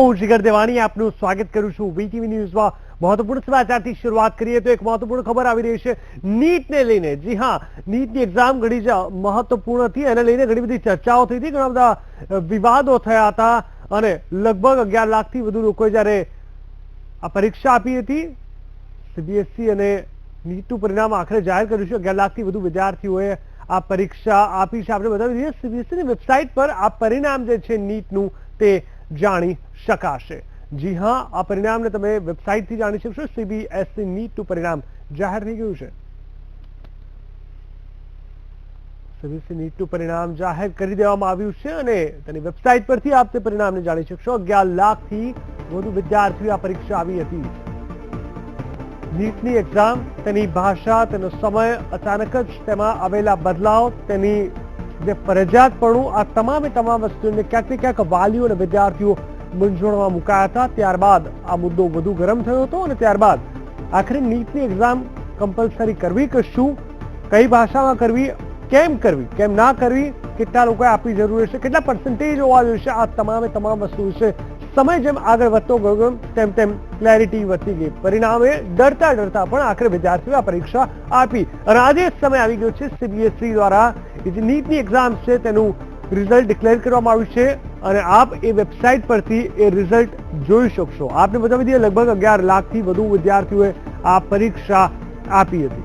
હું જીગર દેવાણી આપનું સ્વાગત કરું છું વીટીવી ન્યૂઝમાં। મહત્વપૂર્ણ સમાચારથી શરૂઆત કરીએ તો એક મહત્વપૂર્ણ ખબર આવી રહી છે નીટને લઈને। જી હા, નીટની એક્ઝામ ઘણી જ મહત્વપૂર્ણ હતી, એને લઈને ઘણી બધી ચર્ચાઓ થઈ હતી, ઘણા બધા વિવાદો થયા હતા અને લગભગ 11 લાખથી વધુ લોકોએ જ્યારે આ પરીક્ષા આપી હતી। સીબીએસઈ અને નીટનું પરિણામ આખરે જાહેર કર્યું છે। 11 લાખથી વધુ વિદ્યાર્થીઓએ આ પરીક્ષા આપી છે। આપણે બતાવી દઈએ, સીબીએસઈની વેબસાઇટ પર આ પરિણામ જે છે નીટનું તે જાણી શકાશે। જી હા, આ પરિણામને તમે વેબસાઇટથી જાણી શકશો। સીબીએસઈ નીટનું પરિણામ જાહેર થઈ ગયું છે। સીબીએસઈ નીટનું પરિણામ જાહેર કરી દેવામાં આવ્યું છે અને તેની વેબસાઇટ પરથી આપ તે પરિણામને જાણી શકશો। 11 લાખથી વધુ વિદ્યાર્થીઓ આ પરીક્ષા આવી હતી। નીટની એક્ઝામ, તેની ભાષા, તેનો સમય, અચાનક જ તેમાં આવેલા બદલાવ, તેની જે ફરજિયાતપણું, આ તમામે તમામ વસ્તુઓને ક્યાંક ને ક્યાંક વાલીઓ અને વિદ્યાર્થીઓ મૂંઝવણમાં મુકાયા હતા। ત્યારબાદ આ મુદ્દો વધુ ગરમ થયો હતો અને ત્યારબાદ આખરે નીટની એક્ઝામ કમ્પલસરી કરવી કે શું, કઈ ભાષામાં કરવી, કેમ કરવી, કેમ ના કરવી, કેટલા લોકોએ આપવી જરૂરી છે, કેટલા પર્સન્ટેજ હોવા જોઈએ, આ તમામે તમામ વસ્તુ છે। સમય જેમ આગળ વધતો ગયો તેમ તેમ ક્લેરિટી વધતી ગઈ। પરિણામે ડરતા ડરતા પણ આખરે વિદ્યાર્થીઓએ આ પરીક્ષા આપી અને આજે સમય આવી ગયો છે સીબીએસઈ દ્વારા જે નીટની એક્ઝામ છે તેનું રિઝલ્ટ ડિક્લેર કરવામાં આવ્યું છે અને આપ એ વેબસાઇટ પરથી એ રિઝલ્ટ જોઈ શકશો। આપને બતાવી દઈએ, લગભગ 11 લાખથી વધુ વિદ્યાર્થીઓએ આ પરીક્ષા આપી હતી।